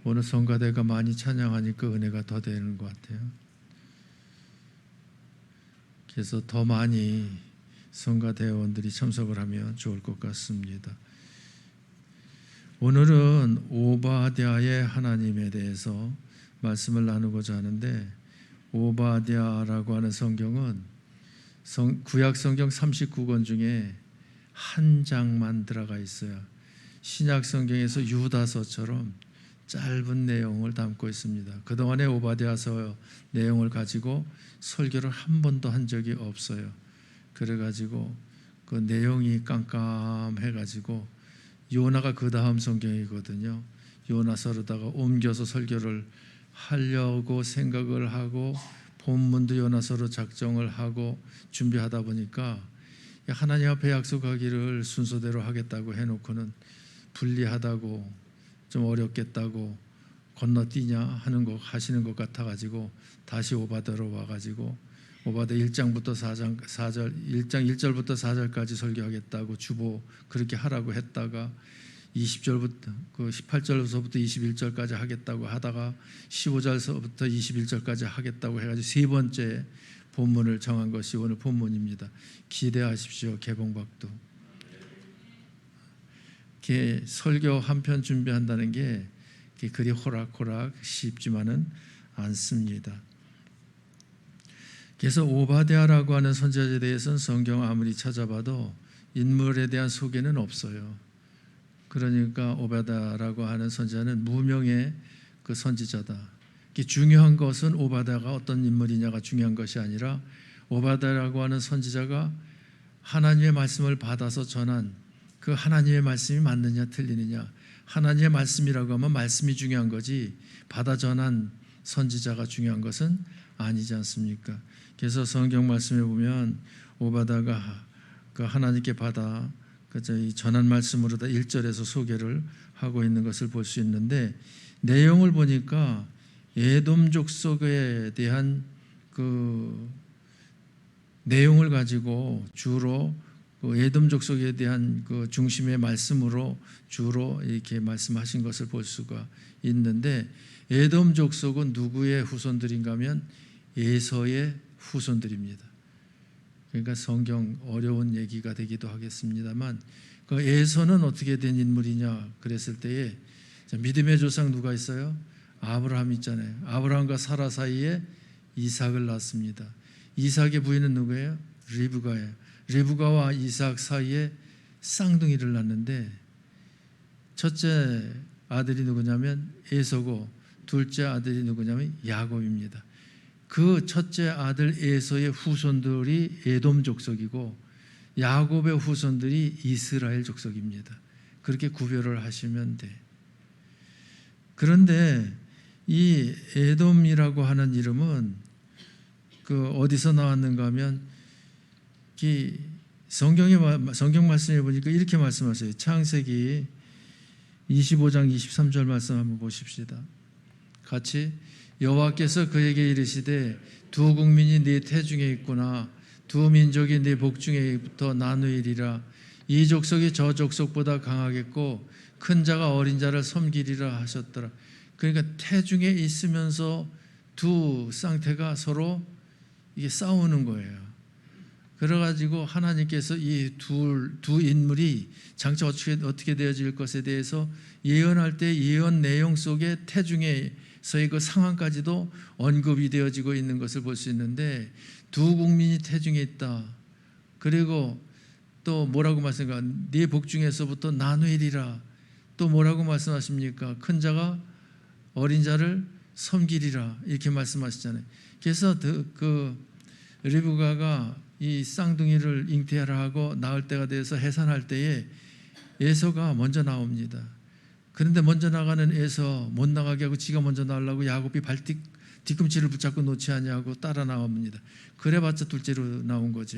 오늘 성가대가 많이 찬양하니까 은혜가 더 되는 것 같아요. 그래서 더 많이 성가대원들이 참석을 하면 좋을 것 같습니다. 오늘은 오바댜의 하나님에 대해서 말씀을 나누고자 하는데, 오바댜라고 하는 성경은 구약 성경 39권 중에 한 장만 들어가 있어요. 신약 성경에서 유다서처럼 짧은 내용을 담고 있습니다. 그동안에 오바댜서 내용을 가지고 설교를 한 번도 한 적이 없어요. 그래가지고 그 내용이 깜깜해가지고, 요나가 그 다음 성경이거든요. 요나서로다가 옮겨서 설교를 하려고 생각을 하고 본문도 요나서로 작정을 하고 준비하다 보니까 하나님 앞에 약속하기를 순서대로 하겠다고 해놓고는 불리하다고, 좀 어렵겠다고, 건너뛰냐 하시는 것 같아가지고 다시 오바댜로 와가지고 오바댜 1장부터 1장 1절부터 4절까지 설교하겠다고 주보 그렇게 하라고 했다가 20절부터 18절부터 21절까지 하겠다고 하다가 15절부터 21절까지 하겠다고 해가지고 세 번째 본문을 정한 것이 오늘 본문입니다. 기대하십시오. 개봉박두. 설교 한 편 준비한다는 게 그리 호락호락 쉽지만은 않습니다. 그래서 오바댜라고 하는 선지자에 대해서는 성경 아무리 찾아봐도 인물에 대한 소개는 없어요. 그러니까 오바댜라고 하는 선지자는 무명의 그 선지자다. 중요한 것은 오바댜가 어떤 인물이냐가 중요한 것이 아니라, 오바댜라고 하는 선지자가 하나님의 말씀을 받아서 전한 그 하나님의 말씀이 맞느냐 틀리느냐, 하나님의 말씀이라고 하면 말씀이 중요한 거지 받아 전한 선지자가 중요한 것은 아니지 않습니까? 그래서 성경 말씀에 보면 오바댜가 그 하나님께 받아 이 전한 말씀으로 다 1절에서 소개를 하고 있는 것을 볼 수 있는데, 내용을 보니까 에돔 족속에 대한 그 내용을 가지고 주로 에돔 족속에 대한 그 중심의 말씀으로 주로 이렇게 말씀하신 것을 볼 수가 있는데, 에돔 족속은 누구의 후손들인가 하면 에서의 후손들입니다. 그러니까 성경 어려운 얘기가 되기도 하겠습니다만, 그 에서는 어떻게 된 인물이냐 그랬을 때에 믿음의 조상 누가 있어요? 아브라함 있잖아요. 아브라함과 사라 사이에 이삭을 낳습니다. 이삭의 부인은 누구예요? 리브가예요. 리브가와 이삭 사이에 쌍둥이를 낳는데, 첫째 아들이 누구냐면 에서고 둘째 아들이 누구냐면 야곱입니다. 그 첫째 아들 에서의 후손들이 에돔 족속이고 야곱의 후손들이 이스라엘 족속입니다. 그렇게 구별을 하시면 돼. 그런데 이 에돔이라고 하는 이름은 그 어디서 나왔는가 하면, 성경 말씀에 보니까 이렇게 말씀하세요. 창세기 25장 23절 말씀 한번 보십시다. 같이. 여호와께서 그에게 이르시되 두 국민이 네 태중에 있구나. 두 민족이 네 복중에부터 나누이리라. 이 족속이 저 족속보다 강하겠고 큰 자가 어린 자를 섬기리라 하셨더라. 그러니까 태중에 있으면서 두 쌍태가 서로 이게 싸우는 거예요. 그래가지고 하나님께서 이 두 인물이 장차 어떻게 되어질 것에 대해서 예언할 때 예언 내용 속에 태중에서의 그 상황까지도 언급이 되어지고 있는 것을 볼 수 있는데, 두 국민이 태중에 있다. 그리고 또 뭐라고 말씀합니까? 네 복중에서부터 나누리라. 또 뭐라고 말씀하십니까? 큰 자가 어린 자를 섬기리라. 이렇게 말씀하시잖아요. 그래서 그 리브가가 이 쌍둥이를 잉태하라 하고 낳을 때가 돼서 해산할 때에 에서가 먼저 나옵니다. 그런데 먼저 나가는 에서 못 나가게 하고 지가 먼저 나오려고 야곱이 뒤꿈치를 붙잡고 놓지 않냐고 따라 나옵니다. 그래봤자 둘째로 나온 거죠.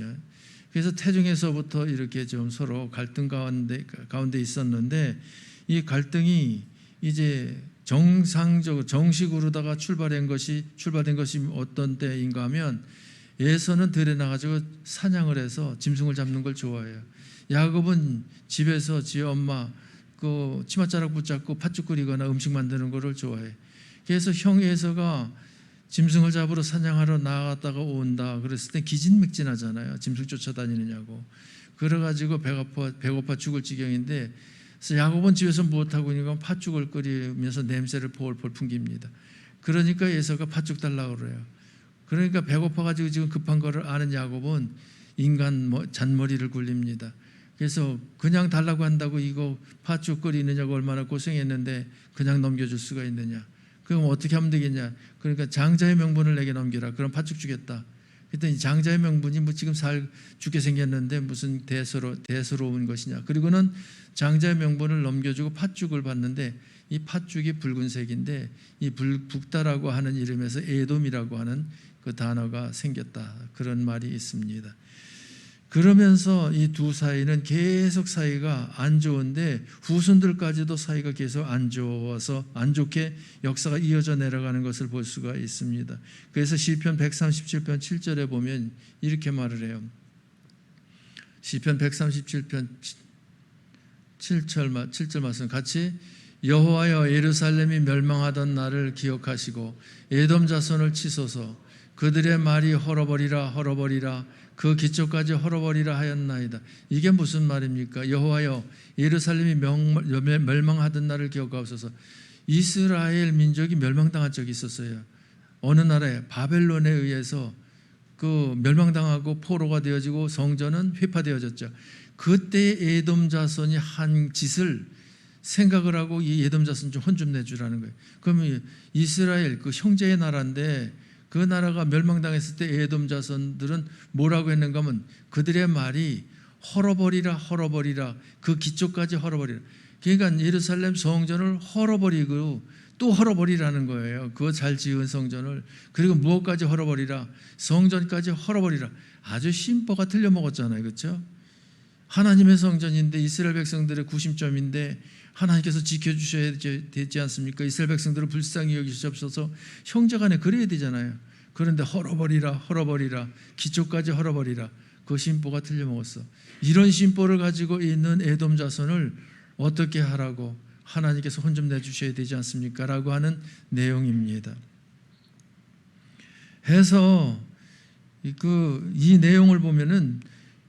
그래서 태중에서부터 이렇게 좀 서로 갈등 가운데 있었는데, 이 갈등이 이제 정식으로다가 출발된 것이 어떤 때인가 하면, 에서는 들에 나가지고 사냥을 해서 짐승을 잡는 걸 좋아해요. 야곱은 집에서 지 엄마 그 치맛자락 붙잡고 팥죽 끓이거나 음식 만드는 거를 좋아해. 그래서 형 에서가 짐승을 잡으러 사냥하러 나갔다가 온다 그랬을 때 기진맥진하잖아요. 짐승 쫓아다니느냐고. 그래가지고 배고파 죽을 지경인데, 그래서 야곱은 집에서 무엇하고 있는가 팥죽을 끓이면서 냄새를 폴폴 풍깁니다. 그러니까 에서가 팥죽 달라고 그래요. 그러니까 배고파가지고 지금 급한 거를 아는 야곱은 인간 잔머리를 굴립니다. 그래서 그냥 달라고 한다고 이거 팥죽 끓이느냐고 얼마나 고생했는데 그냥 넘겨줄 수가 있느냐. 그럼 어떻게 하면 되겠냐. 그러니까 장자의 명분을 내게 넘기라. 그럼 팥죽 주겠다. 그랬더니 장자의 명분이 뭐 지금 죽게 생겼는데 무슨 대수로운 것이냐. 그리고는 장자의 명분을 넘겨주고 팥죽을 받는데 이 팥죽이 붉은색인데 이 북다라고 하는 이름에서 에돔이라고 하는 그 단어가 생겼다. 그런 말이 있습니다. 그러면서 이 두 사이는 계속 사이가 안 좋은데 후손들까지도 사이가 계속 안 좋아서 안 좋게 역사가 이어져 내려가는 것을 볼 수가 있습니다. 그래서 시편 137편 7절에 보면 이렇게 말을 해요. 시편 137편 7절 말씀 같이 여호와여 예루살렘이 멸망하던 날을 기억하시고 에돔 자손을 치소서. 그들의 말이 헐어버리라 헐어버리라 그 기초까지 헐어버리라 하였나이다. 이게 무슨 말입니까? 여호와여 예루살렘이 멸망하던 날을 기억하옵소서. 이스라엘 민족이 멸망당한 적이 있었어요. 어느 나라에 바벨론에 의해서 그 멸망당하고 포로가 되어지고 성전은 회파되어졌죠. 그때 에돔 자손이 한 짓을 생각을 하고 이 에돔 자손 좀 혼 좀 내주라는 거예요. 그러면 이스라엘 그 형제의 나라인데 그 나라가 멸망당했을 때 에돔 자손들은 뭐라고 했는가 하면 그들의 말이 헐어버리라 헐어버리라 그 기초까지 헐어버리라. 그러니까 예루살렘 성전을 헐어버리고 또 헐어버리라는 거예요. 그거 잘 지은 성전을. 그리고 무엇까지 헐어버리라? 성전까지 헐어버리라. 아주 심보가 틀려먹었잖아요. 그렇죠? 하나님의 성전인데 이스라엘 백성들의 구심점인데 하나님께서 지켜주셔야 되지 않습니까? 이스라엘 백성들을 불쌍히 여기시옵소서. 형제간에 그래야 되잖아요. 그런데 헐어버리라 헐어버리라 기초까지 헐어버리라. 그 심보가 틀려먹었어. 이런 심보를 가지고 있는 에돔 자손을 어떻게 하라고 하나님께서 혼 좀 내주셔야 되지 않습니까? 라고 하는 내용입니다. 해서 이 내용을 보면은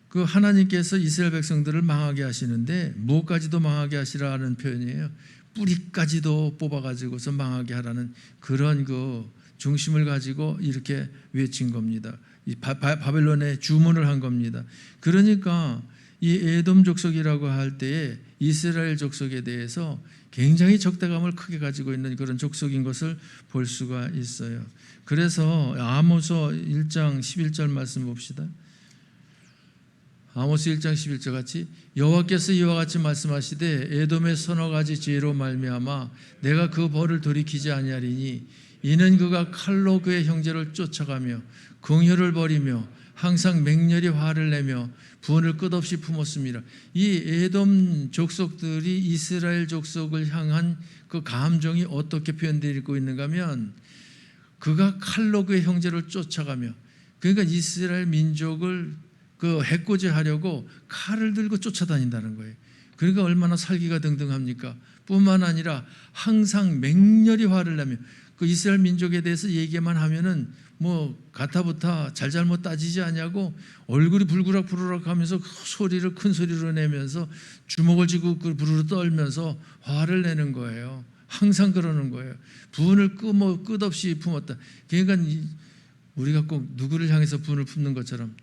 그 하나님께서 이스라엘 백성들을 망하게 하시는데 무엇까지도 망하게 하시라는 표현이에요. 뿌리까지도 뽑아가지고서 망하게 하라는 그런 그 중심을 가지고 이렇게 외친 겁니다. 이 바벨론에 주문을 한 겁니다. 그러니까 이 에돔 족속이라고 할 때에 이스라엘 족속에 대해서 굉장히 적대감을 크게 가지고 있는 그런 족속인 것을 볼 수가 있어요. 그래서 아모스 1장 11절 말씀 봅시다. 아모스 1장 11절 같이 여호와께서 이와 같이 말씀하시되 에돔의 서너 가지 죄로 말미암아 내가 그 벌을 돌이키지 아니하리니 이는 그가 칼로 그의 형제를 쫓아가며 긍휼을 버리며 항상 맹렬히 화를 내며 분을 끝없이 품었습니다. 이 에돔 족속들이 이스라엘 족속을 향한 그 감정이 어떻게 표현되고 있는가 하면 그가 칼로 그의 형제를 쫓아가며 그러니까 이스라엘 민족을 그 해코지하려고 칼을 들고 쫓아다닌다는 거예요. 그러니까 얼마나 살기가 등등합니까? 뿐만 아니라 항상 맹렬히 화를 내며 그 이스라엘 민족에 대해서 얘기만 하면은 뭐 가타부타 잘잘못 따지지 않냐고 얼굴이 불그락불그락 하면서 소리를 큰 소리로 내면서 주먹을 쥐고 부르르 떨면서 화를 내는 거예요. 항상 그러는 거예요. 분을 끝없이 품었다. 그러니까 우리가 꼭 누구를 향해서 분을 품는 것처럼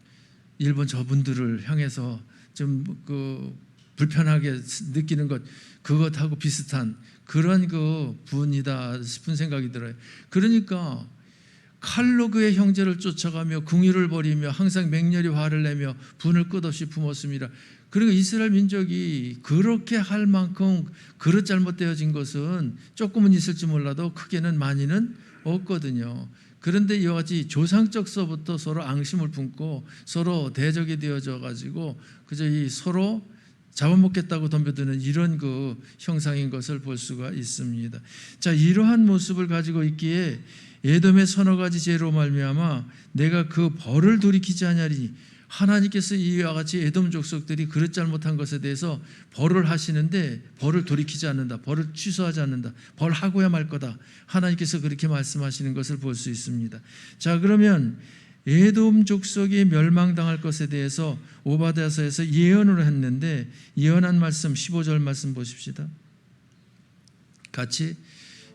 일본 저분들을 향해서 좀 그 불편하게 느끼는 것 그것하고 비슷한 그런 그 분이다 싶은 생각이 들어요. 그러니까 칼로 그의 형제를 쫓아가며 긍휼을 버리며 항상 맹렬히 화를 내며 분을 끝없이 품었습니다. 그리고 이스라엘 민족이 그렇게 할 만큼 그릇 잘못되어진 것은 조금은 있을지 몰라도 크게는 많이는 없거든요. 그런데 이와 같이 조상적서부터 서로 앙심을 품고 서로 대적이 되어져 가지고 그저 이 서로 잡아먹겠다고 덤벼드는 이런 그 형상인 것을 볼 수가 있습니다. 자, 이러한 모습을 가지고 있기에 에돔의 서너 가지 죄로 말미암아 내가 그 벌을 돌이키지 아니하리니 하나님께서 이와 같이 에돔 족속들이 그릇 잘못한 것에 대해서 벌을 하시는데 벌을 돌이키지 않는다. 벌을 취소하지 않는다. 벌하고야 말 거다. 하나님께서 그렇게 말씀하시는 것을 볼 수 있습니다. 자, 그러면 에돔 족속이 멸망당할 것에 대해서 오바댜서에서 예언을 했는데 예언한 말씀 15절 말씀 보십시다. 같이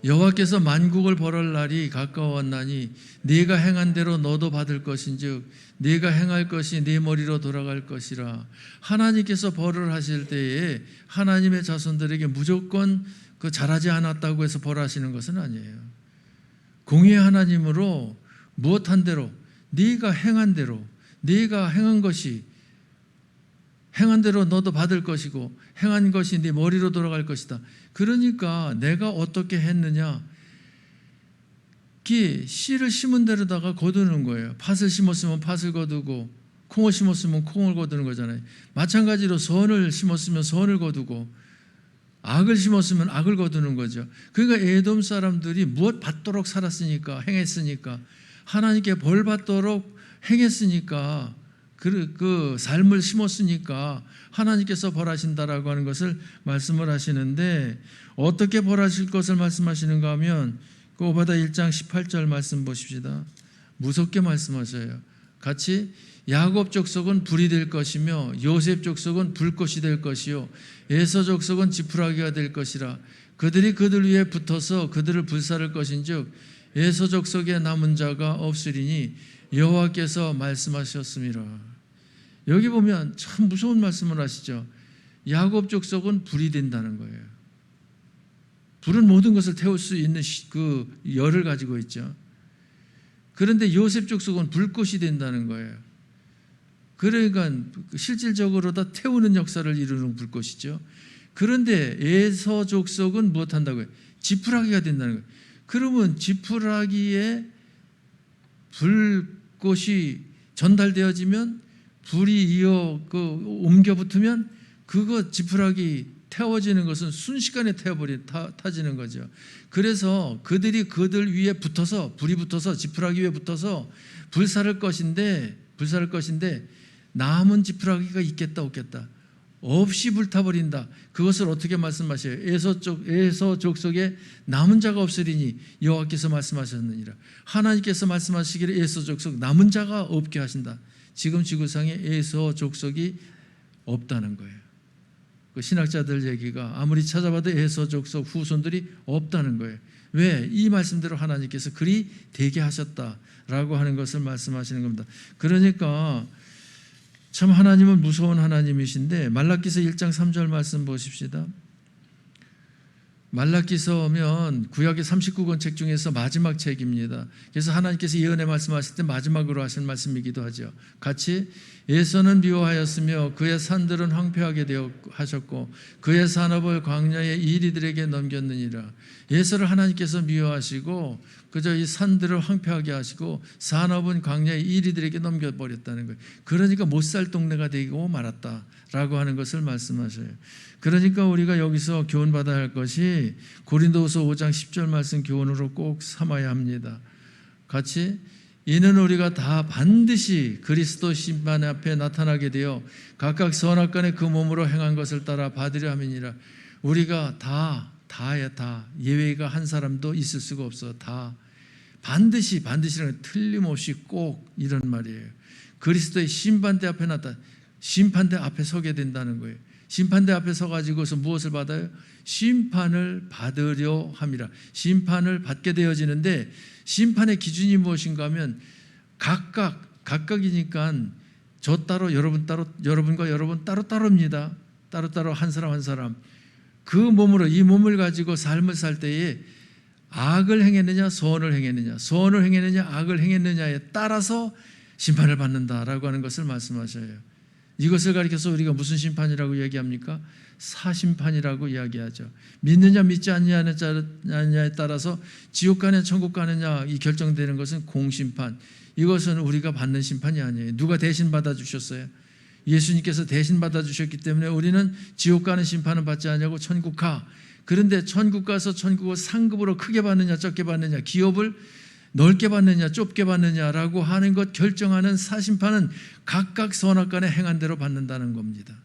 여호와께서 만국을 벌할 날이 가까웠나니 네가 행한 대로 너도 받을 것인즉 네가 행할 것이 네 머리로 돌아갈 것이라. 하나님께서 벌을 하실 때에 하나님의 자손들에게 무조건 그 잘하지 않았다고 해서 벌하시는 것은 아니에요. 공의의 하나님으로 무엇한 대로 네가 행한 대로 네가 행한 것이 행한 대로 너도 받을 것이고 행한 것이 네 머리로 돌아갈 것이다. 그러니까 내가 어떻게 했느냐, 씨를 심은 데로다가 거두는 거예요. 팥을 심었으면 팥을 거두고 콩을 심었으면 콩을 거두는 거잖아요. 마찬가지로 선을 심었으면 선을 거두고 악을 심었으면 악을 거두는 거죠. 그러니까 에돔 사람들이 무엇 받도록 살았으니까, 행했으니까, 하나님께 벌 받도록 행했으니까, 그 삶을 심었으니까 하나님께서 벌하신다라고 하는 것을 말씀을 하시는데, 어떻게 벌하실 것을 말씀하시는가 하면 그 오바댜 1장 18절 말씀 보십시다. 무섭게 말씀하셔요. 같이 야곱 족속은 불이 될 것이며 요셉 족속은 불꽃이 될 것이요 에서 족속은 지푸라기가 될 것이라. 그들이 그들 위에 붙어서 그들을 불사를 것인즉 에서 족속에 남은 자가 없으리니 여호와께서 말씀하셨습니다. 여기 보면 참 무서운 말씀을 하시죠. 야곱 족속은 불이 된다는 거예요. 불은 모든 것을 태울 수 있는 그 열을 가지고 있죠. 그런데 요셉 족속은 불꽃이 된다는 거예요. 그러니까 실질적으로 다 태우는 역사를 이루는 불꽃이죠. 그런데 에서 족속은 무엇 한다고요? 지푸라기가 된다는 거예요. 그러면 지푸라기에 불꽃이 전달되어지면 불이 옮겨 붙으면 그거 지푸라기 태워지는 것은 순식간에 타지는 거죠. 그래서 그들이 그들 위에 붙어서 불이 붙어서 지푸라기 위에 붙어서 불사를 것인데 남은 지푸라기가 있겠다 없겠다? 없이 불타버린다. 그것을 어떻게 말씀하셔요? 에서 족속에 남은 자가 없으리니 여호와께서 말씀하셨느니라. 하나님께서 말씀하시기를 에서 족속 남은 자가 없게 하신다. 지금 지구상에 에서 족속이 없다는 거예요. 그 신학자들 얘기가 아무리 찾아봐도 에서 족속 후손들이 없다는 거예요. 왜? 이 말씀대로 하나님께서 그리 되게 하셨다라고 하는 것을 말씀하시는 겁니다. 그러니까 참 하나님은 무서운 하나님이신데 말라기서 1장 3절 말씀 보십시다. 말라기서면 구약의 39권 책 중에서 마지막 책입니다. 그래서 하나님께서 예언의 말씀하실 때 마지막으로 하신 말씀이기도 하죠. 같이 에서는 미워하였으며 그의 산들은 황폐하게 되어 하셨고 그의 산업을 광야의 이리들에게 넘겼느니라. 에서를 하나님께서 미워하시고 그저 이 산들을 황폐하게 하시고 산업은 광야의 이리들에게 넘겨버렸다는 거예요. 그러니까 못 살 동네가 되고 말았다라고 하는 것을 말씀하셔요. 그러니까 우리가 여기서 교훈받아야 할 것이 고린도후서 5장 10절 말씀 교훈으로 꼭 삼아야 합니다. 같이 이는 우리가 다 반드시 그리스도 심판 앞에 나타나게 되어 각각 선악간에 그 몸으로 행한 것을 따라 받으려 함이니라. 우리가 다야 다 예외가 한 사람도 있을 수가 없어. 다 반드시라는 틀림없이 꼭 이런 말이에요. 그리스도의 심판대 앞에 심판대 앞에 서게 된다는 거예요. 심판대 앞에 서가지고서 무엇을 받아요? 심판을 받으려 함이라. 심판을 받게 되어지는데 심판의 기준이 무엇인가 하면 각각이니까 저 따로 여러분 따로 여러분과 여러분 따로따로입니다. 따로따로 한 사람 한 사람 그 몸으로 이 몸을 가지고 삶을 살 때에 악을 행했느냐 선을 행했느냐 악을 행했느냐에 따라서 심판을 받는다라고 하는 것을 말씀하셔요. 이것을 가리켜서 우리가 무슨 심판이라고 얘기합니까? 사심판이라고 이야기하죠. 믿느냐 믿지 않느냐에 따라서 지옥 가느냐 천국 가느냐 이 결정되는 것은 공심판. 이것은 우리가 받는 심판이 아니에요. 누가 대신 받아주셨어요? 예수님께서 대신 받아주셨기 때문에 우리는 지옥 가는 심판은 받지 않냐고 천국 가. 그런데 천국 가서 천국을 상급으로 크게 받느냐 적게 받느냐 기업을 넓게 받느냐 좁게 받느냐라고 하는 것 결정하는 사심판은 각각 선악간에 행한 대로 받는다는 겁니다.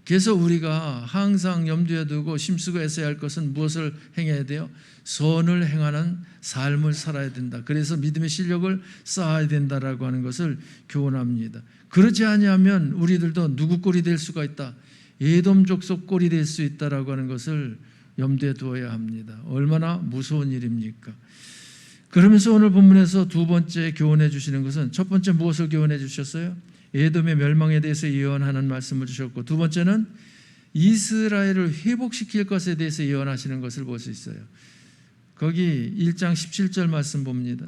그래서 우리가 항상 염두에 두고 심쓰고 애써야 할 것은 무엇을 행해야 돼요? 선을 행하는 삶을 살아야 된다. 그래서 믿음의 실력을 쌓아야 된다라고 하는 것을 교훈합니다. 그렇지 아니하면 우리들도 누구 꼴이 될 수가 있다. 에돔 족속 꼴이 될 수 있다라고 하는 것을 염두에 두어야 합니다. 얼마나 무서운 일입니까? 그러면서 오늘 본문에서 두 번째 교훈해 주시는 것은, 첫 번째 무엇을 교훈해 주셨어요? 에돔의 멸망에 대해서 예언하는 말씀을 주셨고, 두 번째는 이스라엘을 회복시킬 것에 대해서 예언하시는 것을 볼 수 있어요. 거기 1장 17절 말씀 봅니다.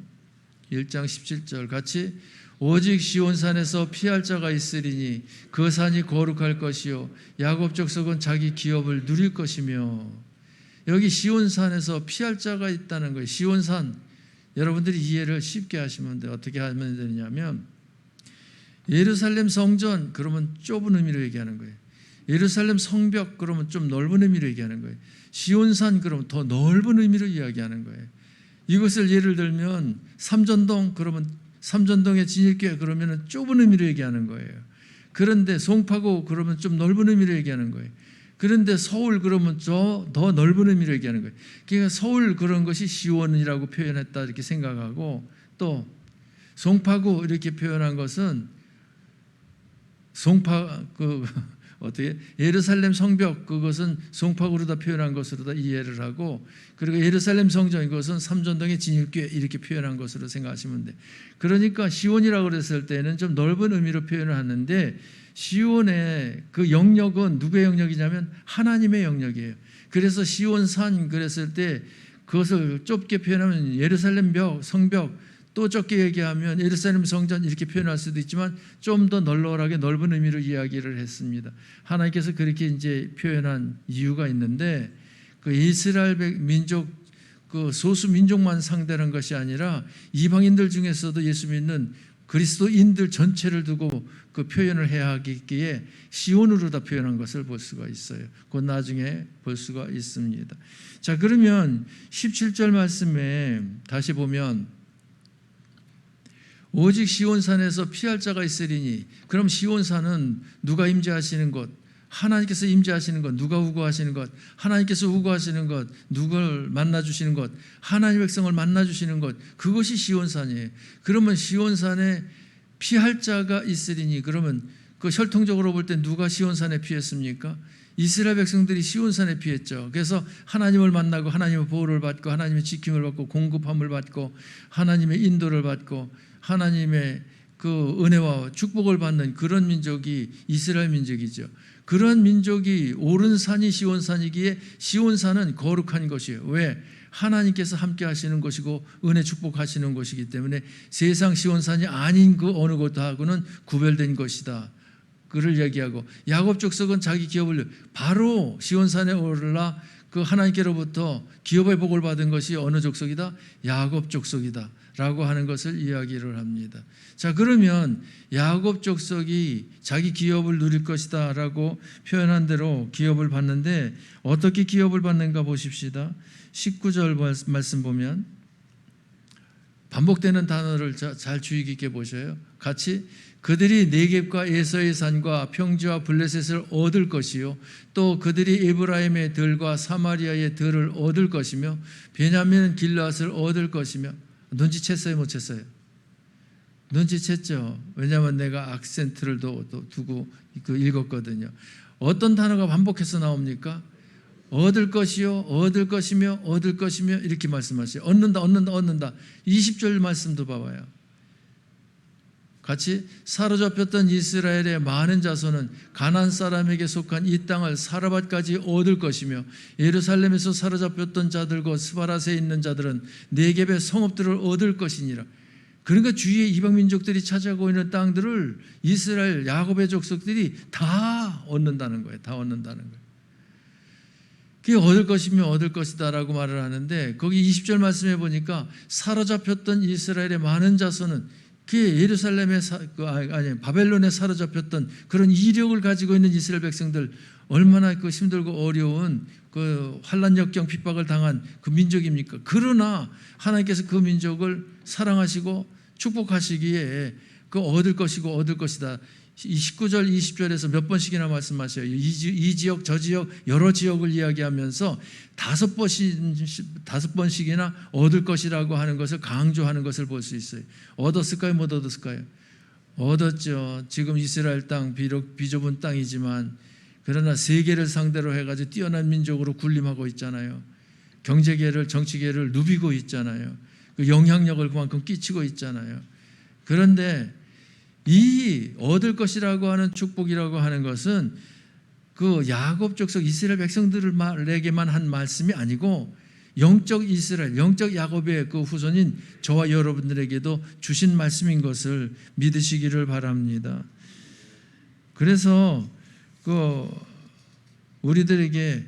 1장 17절 같이, 오직 시온산에서 피할 자가 있으리니 그 산이 거룩할 것이요 야곱 족속은 자기 기업을 누릴 것이며. 여기 시온산에서 피할 자가 있다는 거예요. 시온산, 여러분들이 이해를 쉽게 하시면 돼요. 어떻게 하면 되냐면, 예루살렘 성전 그러면 좁은 의미로 얘기하는 거예요. 예루살렘 성벽 그러면 좀 넓은 의미로 얘기하는 거예요. 시온산 그러면 더 넓은 의미로 이야기하는 거예요. 이것을 예를 들면 삼전동 그러면 삼전동의 진일교회 그러면 좁은 의미로 얘기하는 거예요. 그런데 송파구 그러면 좀 넓은 의미로 얘기하는 거예요. 그런데 서울 그러면 더 넓은 의미로 얘기하는 거예요. 그러니까 서울 그런 것이 시온이라고 표현했다 이렇게 생각하고, 또 송파구 이렇게 표현한 것은 어떻게 예루살렘 성벽 그것은 송파구로다 표현한 것으로다 이해를 하고, 그리고 예루살렘 성전 이것은 삼전동의 진일교회 이렇게 표현한 것으로 생각하시면 돼. 그러니까 시온이라고 그랬을 때는 좀 넓은 의미로 표현을 하는데, 시온의 그 영역은 누구의 영역이냐면 하나님의 영역이에요. 그래서 시온산 그랬을 때 그것을 좁게 표현하면 예루살렘 벽, 성벽, 또 적게 얘기하면 예루살렘 성전 이렇게 표현할 수도 있지만 좀 더 널널하게 넓은 의미로 이야기를 했습니다. 하나님께서 그렇게 이제 표현한 이유가 있는데, 그 이스라엘 민족 그 소수 민족만 상대하는 것이 아니라 이방인들 중에서도 예수 믿는 그리스도인들 전체를 두고 그 표현을 해야 하기에 시온으로 다 표현한 것을 볼 수가 있어요. 곧 나중에 볼 수가 있습니다. 자, 그러면 17절 말씀에 다시 보면, 오직 시온산에서 피할 자가 있으리니, 그럼 시온산은 누가 임재하시는 곳? 하나님께서 임재하시는 것. 누가 우거하시는 것? 하나님께서 우거하시는 것. 누굴 만나주시는 것? 하나님의 백성을 만나주시는 것. 그것이 시온산이에요. 그러면 시온산에 피할 자가 있으리니, 그러면 그 혈통적으로 볼 때 누가 시온산에 피했습니까? 이스라엘 백성들이 시온산에 피했죠. 그래서 하나님을 만나고 하나님의 보호를 받고 하나님의 지킴을 받고 공급함을 받고 하나님의 인도를 받고 하나님의 그 은혜와 축복을 받는 그런 민족이 이스라엘 민족이죠. 그런 민족이 오른 산이 시온산이기에 시온산은 거룩한 것이에요. 왜? 하나님께서 함께 하시는 것이고 은혜 축복하시는 것이기 때문에 세상 시온산이 아닌 그 어느 것하고는 구별된 것이다. 그를 얘기하고, 야곱 족속은 자기 기업을, 바로 시온산에 오르라 그 하나님께로부터 기업의 복을 받은 것이 어느 족속이다? 야곱 족속이다 라고 하는 것을 이야기를 합니다. 자, 그러면 야곱 족속이 자기 기업을 누릴 것이다 라고 표현한 대로 기업을 받는데, 어떻게 기업을 받는가 보십시다. 19절 말씀 보면 반복되는 단어를 잘 주의 깊게 보셔요. 같이, 그들이 네겝과 에서의 산과 평지와 블레셋을 얻을 것이요, 또 그들이 에브라임의 들과 사마리아의 들을 얻을 것이며 베냐민은 길앗을 얻을 것이며. 눈치챘어요, 못 챘어요? 눈치챘죠. 왜냐하면 내가 악센트를 두고 읽었거든요. 어떤 단어가 반복해서 나옵니까? 얻을 것이요, 얻을 것이며, 얻을 것이며 이렇게 말씀하세요. 얻는다, 얻는다, 얻는다. 20절 말씀도 봐봐요. 같이, 사로잡혔던 이스라엘의 많은 자손은 가나안 사람에게 속한 이 땅을 사르밧까지 얻을 것이며, 예루살렘에서 사로잡혔던 자들과 스바랏에 있는 자들은 네겝의 성읍들을 얻을 것이니라. 그러니까 주위의 이방 민족들이 차지하고 있는 땅들을 이스라엘 야곱의 족속들이 다 얻는다는 거예요. 다 얻는다는 거예요. 그게 얻을 것이며 얻을 것이다 라고 말을 하는데, 거기 20절 말씀해 보니까 사로잡혔던 이스라엘의 많은 자손은 그게 예루살렘에 바벨론에 사로잡혔던 그런 이력을 가지고 있는 이스라엘 백성들 얼마나 그 힘들고 어려운 그 환난 역경 핍박을 당한 그 민족입니까? 그러나 하나님께서 그 민족을 사랑하시고 축복하시기에 그 얻을 것이고 얻을 것이다. 이 19절 20절에서 몇 번씩이나 말씀하셔요. 이 지역 저 지역 여러 지역을 이야기하면서 5번씩이나 얻을 것이라고 하는 것을 강조하는 것을 볼 수 있어요. 얻었을까요? 못 얻었을까요? 얻었죠. 지금 이스라엘 땅 비록 비좁은 땅이지만 그러나 세계를 상대로 해가지고 뛰어난 민족으로 군림하고 있잖아요. 경제계를 정치계를 누비고 있잖아요. 그 영향력을 그만큼 끼치고 있잖아요. 그런데 이 얻을 것이라고 하는 축복이라고 하는 것은 그 야곱 족속 이스라엘 백성들에게만 한 말씀이 아니고 영적 이스라엘, 영적 야곱의 그 후손인 저와 여러분들에게도 주신 말씀인 것을 믿으시기를 바랍니다. 그래서 그 우리들에게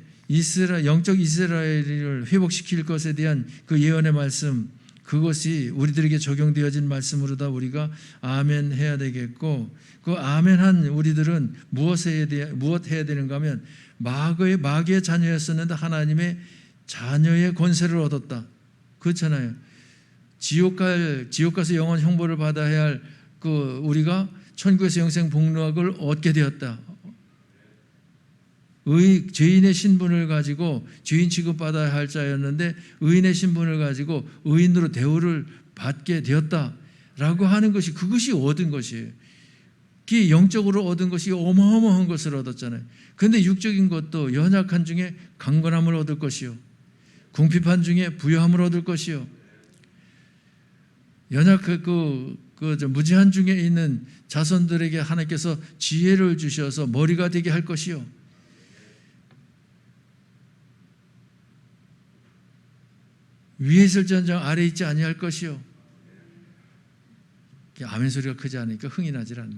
영적 이스라엘을 회복시킬 것에 대한 그 예언의 말씀, 그것이 우리들에게 적용되어진 말씀으로다 우리가 아멘 해야 되겠고, 그 아멘한 우리들은 무엇 해야 되는가 하면 마귀의 자녀였었는데 하나님의 자녀의 권세를 얻었다. 그렇잖아요. 지옥 가서 영원 형벌을 받아야 할 그 우리가 천국에서 영생 복락을 얻게 되었다. 죄인의 신분을 가지고 죄인 취급받아야 할 자였는데 의인의 신분을 가지고 의인으로 대우를 받게 되었다라고 하는 것이, 그것이 얻은 것이에요. 그 영적으로 얻은 것이 어마어마한 것을 얻었잖아요. 그런데 육적인 것도 연약한 중에 강건함을 얻을 것이요, 궁핍한 중에 부유함을 얻을 것이요, 무지한 중에 있는 자손들에게 하나님께서 지혜를 주셔서 머리가 되게 할 것이요, 위에 있을지언정 아래 있지 아니할 것이요. 아멘 소리가 크지 않으니까 흥이 나질 않네.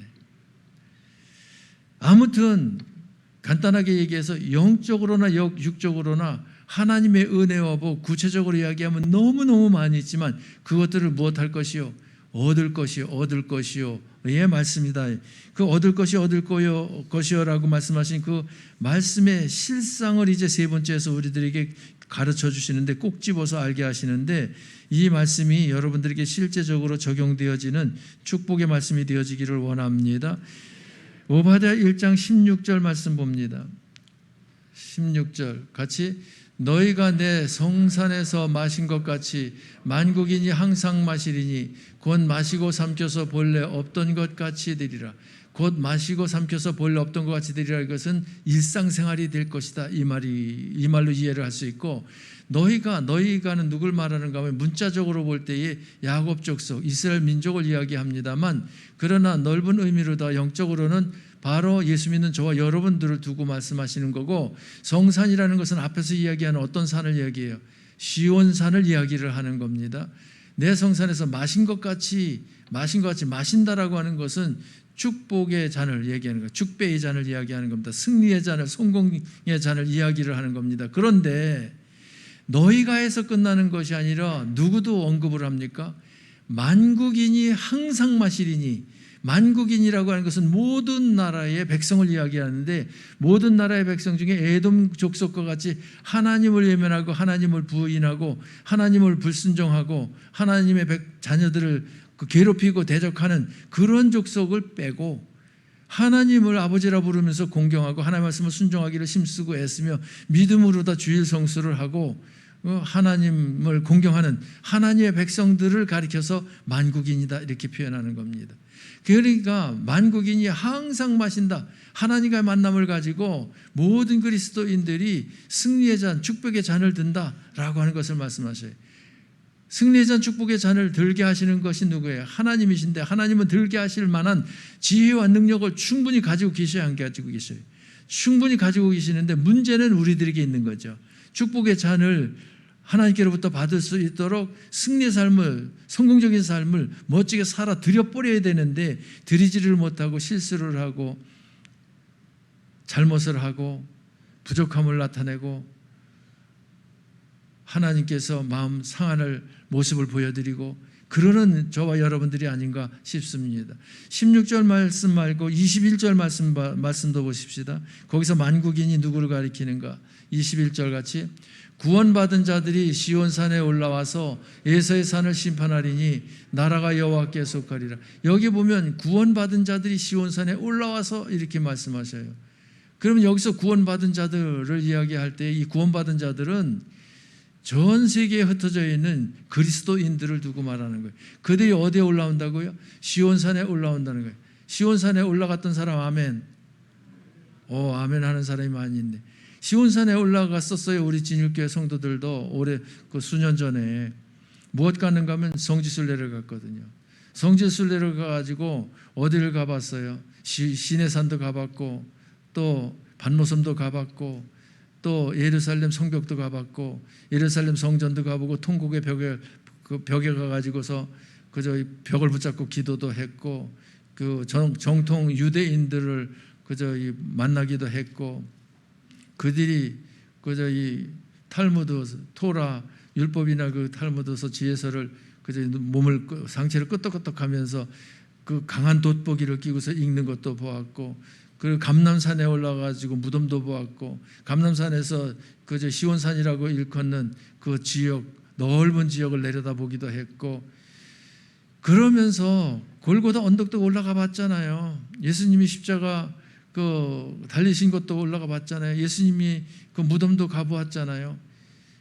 아무튼 간단하게 얘기해서 영적으로나 육적으로나 하나님의 은혜와 복, 구체적으로 이야기하면 너무너무 많이 있지만 그것들을 무엇할 것이요? 얻을 것이요, 얻을 것이요. 예, 말씀이다. 그 얻을 것이 얻을 것이요라고 말씀하신 그 말씀의 실상을 이제 세 번째에서 우리들에게 가르쳐 주시는데, 꼭 집어서 알게 하시는데, 이 말씀이 여러분들에게 실제적으로 적용되어지는 축복의 말씀이 되어지기를 원합니다. 오바댜 1장 16절 말씀 봅니다. 16절 같이, 너희가 내 성산에서 마신 것 같이 만국인이 항상 마시리니 곧 마시고 삼켜서 본래 없던 것 같이 되리라. 곧 마시고 삼켜서 본래 없던 것 같이 되리라. 이것은 일상생활이 될 것이다. 이 말로 이해를 할 수 있고, 너희가는 누굴 말하는가 하면 문자적으로 볼 때에 야곱 족속 이스라엘 민족을 이야기합니다만, 그러나 넓은 의미로다 영적으로는 바로 예수 믿는 저와 여러분들을 두고 말씀하시는 거고, 성산이라는 것은 앞에서 이야기하는 어떤 산을 이야기해요? 시온산을 이야기를 하는 겁니다. 내 성산에서 마신 것 같이 마신다라고 하는 것은 축복의 잔을 얘기하는 거예요. 축배의 잔을 이야기하는 겁니다. 승리의 잔을, 성공의 잔을 이야기를 하는 겁니다. 그런데 너희가 해서 끝나는 것이 아니라 누구도 언급을 합니까? 만국인이 항상 마시리니, 만국인이라고 하는 것은 모든 나라의 백성을 이야기하는데, 모든 나라의 백성 중에 에돔 족속과 같이 하나님을 외면하고 하나님을 부인하고 하나님을 불순종하고 하나님의 자녀들을 괴롭히고 대적하는 그런 족속을 빼고, 하나님을 아버지라 부르면서 공경하고 하나님의 말씀을 순종하기를 힘쓰고 애쓰며 믿음으로 다 주일 성수를 하고 하나님을 공경하는 하나님의 백성들을 가리켜서 만국인이다, 이렇게 표현하는 겁니다. 그러니까 만국인이 항상 마신다, 하나님과의 만남을 가지고 모든 그리스도인들이 승리의 잔, 축복의 잔을 든다라고 하는 것을 말씀하셔요. 승리의 잔, 축복의 잔을 들게 하시는 것이 누구예요? 하나님이신데, 하나님은 들게 하실 만한 지혜와 능력을 충분히 가지고 계셔야 안 가지고 계셔요. 충분히 가지고 계시는데 문제는 우리들에게 있는 거죠. 축복의 잔을 하나님께로부터 받을 수 있도록 승리의 삶을, 성공적인 삶을 멋지게 살아 드려버려야 되는데 드리지를 못하고 실수를 하고 잘못을 하고 부족함을 나타내고 하나님께서 마음 상할 모습을 보여드리고 그러는 저와 여러분들이 아닌가 싶습니다. 16절 말씀 말고 21절 말씀도 보십시다. 거기서 만국인이 누구를 가리키는가? 21절 같이 구원받은 자들이 시온산에 올라와서 에서의 산을 심판하리니 나라가 여호와께 속하리라. 여기 보면 구원받은 자들이 시온산에 올라와서 이렇게 말씀하셔요. 그러면 여기서 구원받은 자들을 이야기할 때 이 구원받은 자들은 전 세계에 흩어져 있는 그리스도인들을 두고 말하는 거예요. 그들이 어디에 올라온다고요? 시온산에 올라온다는 거예요. 시온산에 올라갔던 사람 아멘. 아멘 하는 사람이 많이 있네. 시온산에 올라갔었어요. 우리 진일교회 성도들도 올해 그 수년 전에 무엇 갔는가 하면 성지순례를 갔거든요. 성지순례를 가가지고 어디를 가봤어요? 시내산도 가봤고 또 반모섬도 가봤고 또 예루살렘 성벽도 가봤고 예루살렘 성전도 가보고 통곡의 벽에 가가지고서 그저 벽을 붙잡고 기도도 했고 그 정통 유대인들을 그저 만나기도 했고 그들이 그저 이 탈무드 토라 율법이나 그 탈무드서 지혜서를 그저 몸을 상체를 끄덕끄덕하면서 그 강한 돋보기를 끼고서 읽는 것도 보았고 그 감람산에 올라가지고 무덤도 보았고 감람산에서 그저 시온산이라고 일컫는 그 지역 넓은 지역을 내려다보기도 했고 그러면서 골고다 언덕도 올라가 봤잖아요. 예수님이 십자가 그 달리신 것도 올라가 봤잖아요. 예수님이 그 무덤도 가보았잖아요.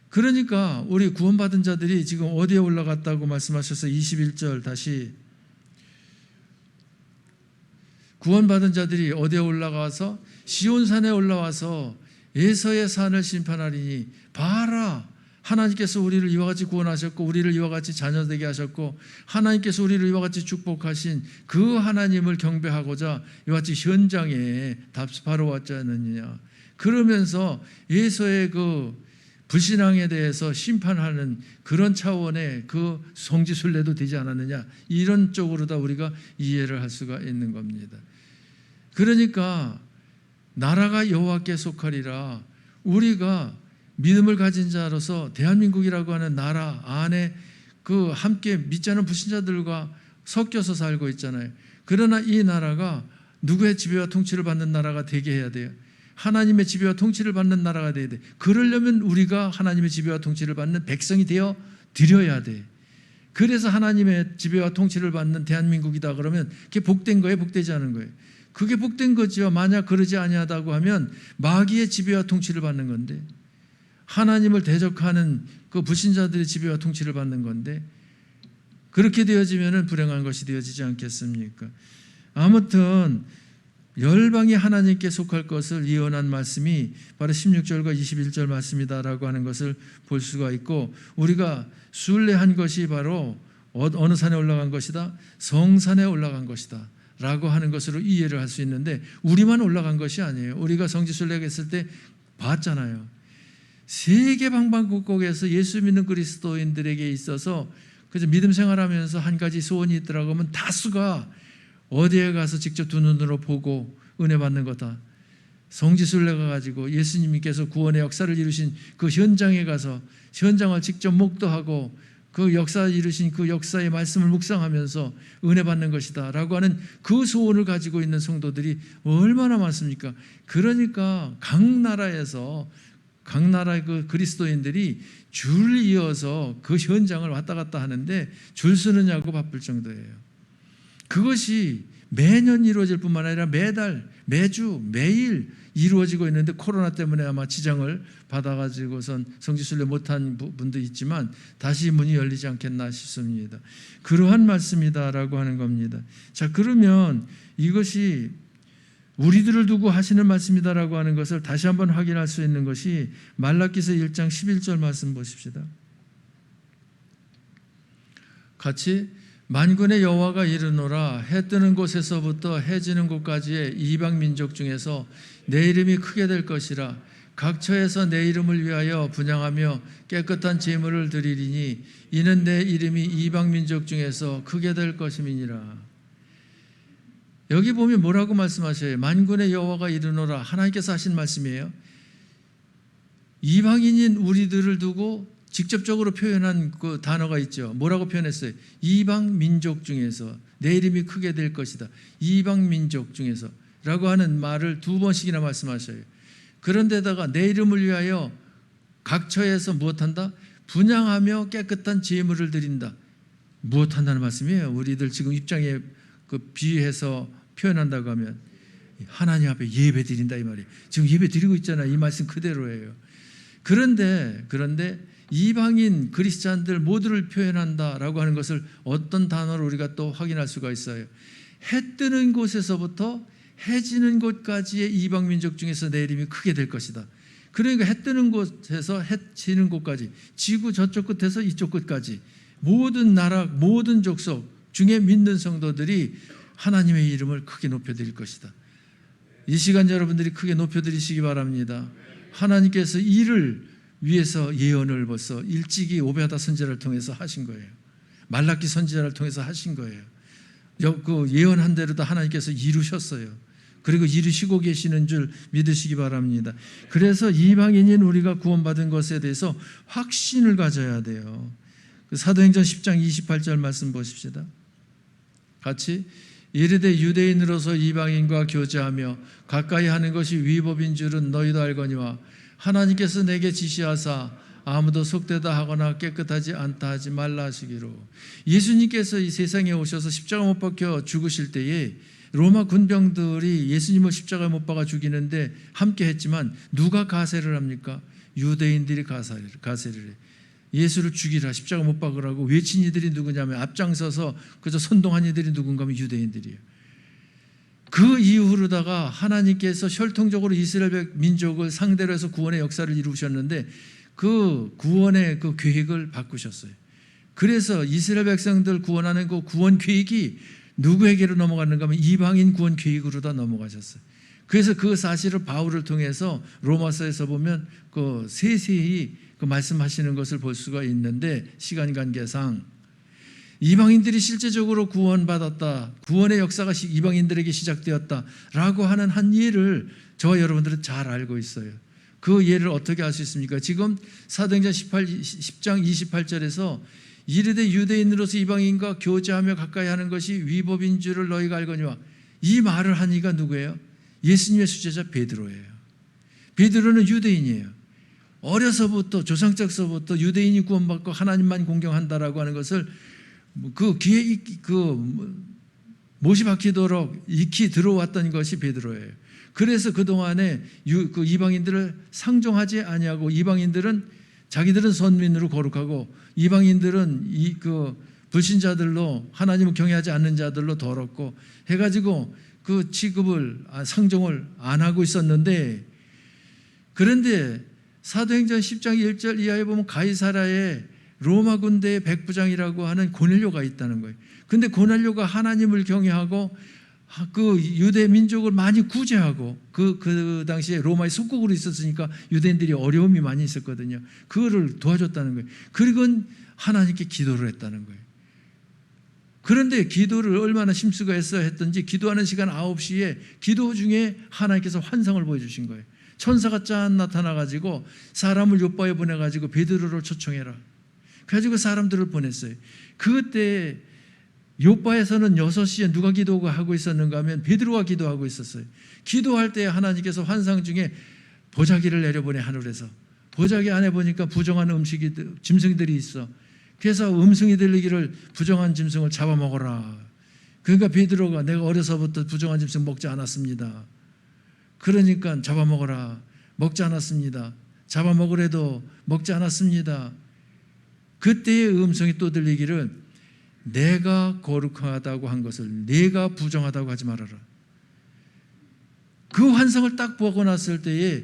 그러니까 우리 구원받은 자들이 지금 어디에 올라갔다고 말씀하셔서 21절 다시 구원받은 자들이 어디에 올라가서 시온산에 올라와서 에서의 산을 심판하리니 봐라 하나님께서 우리를 이와 같이 구원하셨고 우리를 이와 같이 자녀되게 하셨고 하나님께서 우리를 이와 같이 축복하신 그 하나님을 경배하고자 이와 같이 현장에 답습하러 왔지 않느냐. 그러면서 에서의 그 불신앙에 대해서 심판하는 그런 차원의 그 성지순례도 되지 않았느냐. 이런 쪽으로 다 우리가 이해를 할 수가 있는 겁니다. 그러니까 나라가 여호와께 속하리라. 우리가 믿음을 가진 자로서 대한민국이라고 하는 나라 안에 그 함께 믿지 않은 불신자들과 섞여서 살고 있잖아요. 그러나 이 나라가 누구의 지배와 통치를 받는 나라가 되게 해야 돼요. 하나님의 지배와 통치를 받는 나라가 돼야 돼. 그러려면 우리가 하나님의 지배와 통치를 받는 백성이 되어 드려야 돼. 그래서 하나님의 지배와 통치를 받는 대한민국이다 그러면 그게 복된 거예요, 복되지 않은 거예요? 그게 복된 거지요. 만약 그러지 아니하다고 하면 마귀의 지배와 통치를 받는 건데 하나님을 대적하는 그 불신자들의 지배와 통치를 받는 건데 그렇게 되어지면 불행한 것이 되어지지 않겠습니까? 아무튼 열방이 하나님께 속할 것을 예언한 말씀이 바로 16절과 21절 말씀이다라고 하는 것을 볼 수가 있고 우리가 순례한 것이 바로 어느 산에 올라간 것이다? 성산에 올라간 것이다 라고 하는 것으로 이해를 할 수 있는데 우리만 올라간 것이 아니에요. 우리가 성지순례 했을 때 봤잖아요. 세계 방방곡곡에서 예수 믿는 그리스도인들에게 있어서 그저 믿음 생활하면서 한 가지 소원이 있더라고 하면 다수가 어디에 가서 직접 두 눈으로 보고 은혜 받는 거다. 성지순례가 가지고 예수님께서 구원의 역사를 이루신 그 현장에 가서 현장을 직접 목도하고 그 역사 이루신 그 역사의 말씀을 묵상하면서 은혜 받는 것이다 라고 하는 그 소원을 가지고 있는 성도들이 얼마나 많습니까? 그러니까 각 나라의 그 그리스도인들이 줄 이어서 그 현장을 왔다 갔다 하는데 줄 서느냐고 바쁠 정도예요. 그것이 매년 이루어질 뿐만 아니라 매달, 매주, 매일 이루어지고 있는데 코로나 때문에 아마 지장을 받아가지고선 성지순례 못한 분도 있지만 다시 문이 열리지 않겠나 싶습니다. 그러한 말씀이다라고 하는 겁니다. 자, 그러면 이것이 우리들을 두고 하시는 말씀이다라고 하는 것을 다시 한번 확인할 수 있는 것이 말라기서 1장 11절 말씀 보십시다. 같이 만군의 여호와가 이르노라 해 뜨는 곳에서부터 해 지는 곳까지의 이방 민족 중에서 내 이름이 크게 될 것이라 각처에서 내 이름을 위하여 분향하며 깨끗한 제물을 드리리니 이는 내 이름이 이방 민족 중에서 크게 될 것임이니라. 여기 보면 뭐라고 말씀하셔요? 만군의 여호와가 이르노라 하나님께서 하신 말씀이에요. 이방인인 우리들을 두고 직접적으로 표현한 그 단어가 있죠. 뭐라고 표현했어요? 이방 민족 중에서 내 이름이 크게 될 것이다. 이방 민족 중에서 라고 하는 말을 2번씩이나 말씀하셔요. 그런데다가 내 이름을 위하여 각처에서 무엇한다? 분향하며 깨끗한 제물을 드린다. 무엇한다는 말씀이에요? 우리들 지금 입장에 그 비유해서 표현한다고 하면 하나님 앞에 예배 드린다 이 말이에요. 지금 예배 드리고 있잖아요. 이 말씀 그대로예요. 그런데 이방인 그리스찬들 모두를 표현한다라고 하는 것을 어떤 단어로 우리가 또 확인할 수가 있어요. 해 뜨는 곳에서부터 해 지는 곳까지의 이방 민족 중에서 내 이름이 크게 될 것이다. 그러니까 해 뜨는 곳에서 해 지는 곳까지, 지구 저쪽 끝에서 이쪽 끝까지 모든 나라, 모든 족속 중에 믿는 성도들이 하나님의 이름을 크게 높여드릴 것이다. 이 시간 여러분들이 크게 높여드리시기 바랍니다. 하나님께서 이를 위해서 예언을 벌써 일찍이 오베아다 선지자를 통해서 하신 거예요. 말라기 선지자를 통해서 하신 거예요. 그 예언한 대로 다 하나님께서 이루셨어요. 그리고 이루시고 계시는 줄 믿으시기 바랍니다. 그래서 이방인인 우리가 구원받은 것에 대해서 확신을 가져야 돼요. 사도행전 10장 28절 말씀 보십시다. 같이 이르되 유대인으로서 이방인과 교제하며 가까이 하는 것이 위법인 줄은 너희도 알거니와 하나님께서 내게 지시하사 아무도 속되다 하거나 깨끗하지 않다 하지 말라 하시기로. 예수님께서 이 세상에 오셔서 십자가 못 박혀 죽으실 때에 로마 군병들이 예수님을 십자가에 못 박아 죽이는데 함께 했지만 누가 가세를 합니까? 유대인들이 가세를 해요. 예수를 죽이라, 십자가 못 박으라고 외친 이들이 누구냐면 앞장서서 그저 선동한 이들이 누군가 하면 유대인들이에요. 그 이후로다가 하나님께서 혈통적으로 이스라엘 민족을 상대로 해서 구원의 역사를 이루셨는데 그 구원의 그 계획을 바꾸셨어요. 그래서 이스라엘 백성들 구원하는 그 구원 계획이 누구에게로 넘어갔는가 하면 이방인 구원 계획으로 다 넘어가셨어요. 그래서 그 사실을 바울을 통해서 로마서에서 보면 그 세세히 그 말씀하시는 것을 볼 수가 있는데, 시간 관계상 이방인들이 실제적으로 구원받았다, 구원의 역사가 이방인들에게 시작되었다라고 하는 한 예를 저와 여러분들은 잘 알고 있어요. 그 예를 어떻게 알 수 있습니까? 지금 사도행전 10장 28절에서 이르되 유대인으로서 이방인과 교제하며 가까이 하는 것이 위법인 줄을 너희가 알거니와, 이 말을 한 이가 누구예요? 예수님의 수제자 베드로예요. 베드로는 유대인이에요. 어려서부터 조상적서부터 유대인이 구원받고 하나님만 공경한다라고 하는 것을 그 귀에 못이 박히도록 익히 들어왔던 것이 베드로예요. 그래서 그동안에 그 이방인들을 상종하지 아니하고, 이방인들은 자기들은 선민으로 거룩하고 이방인들은 그 불신자들로, 하나님을 경외하지 않는 자들로 더럽고 해가지고 그 취급을, 상종을 안 하고 있었는데, 그런데 사도행전 10장 1절 이하에 보면 가이사라에 로마 군대의 백부장이라고 하는 고넬료가 있다는 거예요. 근데 고넬료가 하나님을 경외하고 그 유대 민족을 많이 구제하고, 그 당시에 로마의 속국으로 있었으니까 유대인들이 어려움이 많이 있었거든요. 그거를 도와줬다는 거예요. 그리고 하나님께 기도를 했다는 거예요. 그런데 기도를 얼마나 심수가 했어야 했던지, 기도하는 시간 9시에 기도 중에 하나님께서 환상을 보여주신 거예요. 천사가 짠 나타나가지고 사람을 요바에 보내가지고 베드로를 초청해라. 그래가지고 사람들을 보냈어요. 그때 요바에서는 6시에 누가 기도하고 있었는가 하면 베드로가 기도하고 있었어요. 기도할 때 하나님께서 환상 중에 보자기를 내려보내, 하늘에서. 보자기 안에 보니까 부정한 짐승들이 있어. 그래서 음성이 들리기를 부정한 짐승을 잡아먹어라. 그러니까 베드로가 내가 어려서부터 부정한 짐승 먹지 않았습니다. 그러니까 잡아먹어라. 먹지 않았습니다. 잡아먹으래도 먹지 않았습니다. 그때의 음성이 또 들리기를 내가 거룩하다고 한 것을 내가 부정하다고 하지 말아라. 그 환상을 딱 보고 났을 때에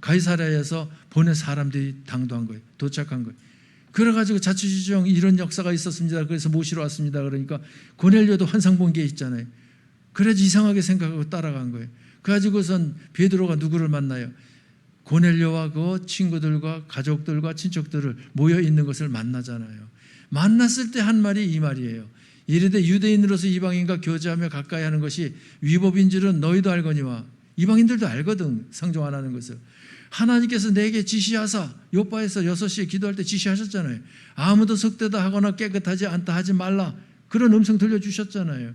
가이사랴에서 보낸 사람들이 당도한 거예요. 도착한 거예요. 그래가지고 자초지종 이런 역사가 있었습니다. 그래서 모시러 왔습니다. 그러니까 고넬료도 환상 본 게 있잖아요. 그래서 이상하게 생각하고 따라간 거예요. 그래가지고선 베드로가 누구를 만나요? 고넬료와 그 친구들과 가족들과 친척들을 모여 있는 것을 만나잖아요. 만났을 때 한 말이 이 말이에요. 이르되 유대인으로서 이방인과 교제하며 가까이 하는 것이 위법인 줄은 너희도 알거니와. 이방인들도 알거든, 상종 안 하는 것을. 하나님께서 내게 지시하사, 요바에서 6시에 기도할 때 지시하셨잖아요. 아무도 석대다 하거나 깨끗하지 않다 하지 말라. 그런 음성 들려주셨잖아요.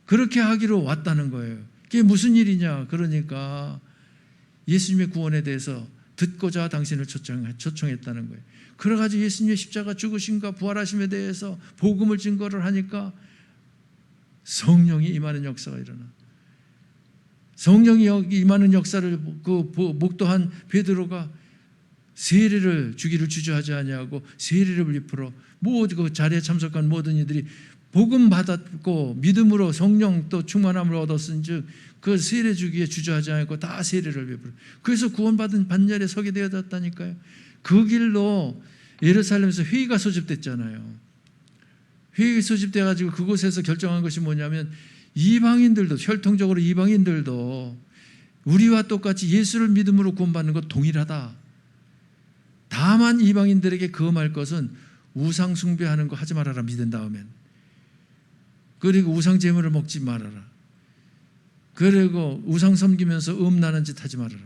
그렇게 하기로 왔다는 거예요. 그게 무슨 일이냐? 그러니까 예수님의 구원에 대해서 듣고자 당신을 초청했다는 거예요. 그래가지고 예수님의 십자가 죽으심과 부활하심에 대해서 복음을 증거를 하니까 성령이 임하는 역사가 일어나. 성령이 임하는 역사를 목도한 베드로가 세례를 주기를 주저하지 아니하고 세례를 베풀어 모두 그 자리에 참석한 모든 이들이 복음 받았고 믿음으로 성령 또 충만함을 얻었은즉 그 세례 주기에 주저하지 않고 다 세례를 베풀어. 그래서 구원받은 반열에 서게 되었다니까요. 그 길로 예루살렘에서 회의가 소집됐잖아요. 회의가 소집돼 가지고 그곳에서 결정한 것이 뭐냐면 이방인들도, 혈통적으로 이방인들도 우리와 똑같이 예수를 믿음으로 구원받는 것 동일하다. 다만 이방인들에게 금할 것은 우상 숭배하는 거 하지 말아라, 믿은 다음엔. 그리고 우상 제물을 먹지 말아라. 그리고 우상 섬기면서 음란한 짓 하지 말아라.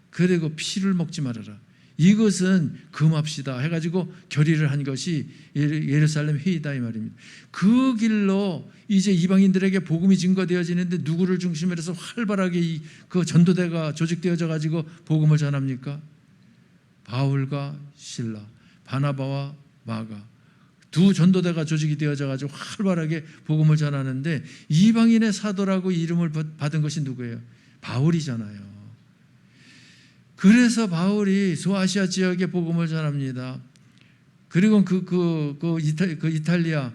그리고 피를 먹지 말아라. 이것은 금합시다 해가지고 결의를 한 것이 예루살렘 회의다 이 말입니다. 그 길로 이제 이방인들에게 복음이 증거되어지는데 누구를 중심으로 해서 활발하게 그 전도대가 조직되어져 가지고 복음을 전합니까? 바울과 실라, 바나바와 마가 두 전도대가 조직이 되어져 가지고 활발하게 복음을 전하는데 이방인의 사도라고 이름을 받은 것이 누구예요? 바울이잖아요. 그래서 바울이 소아시아 지역에 복음을 전합니다. 그리고 이탈리아,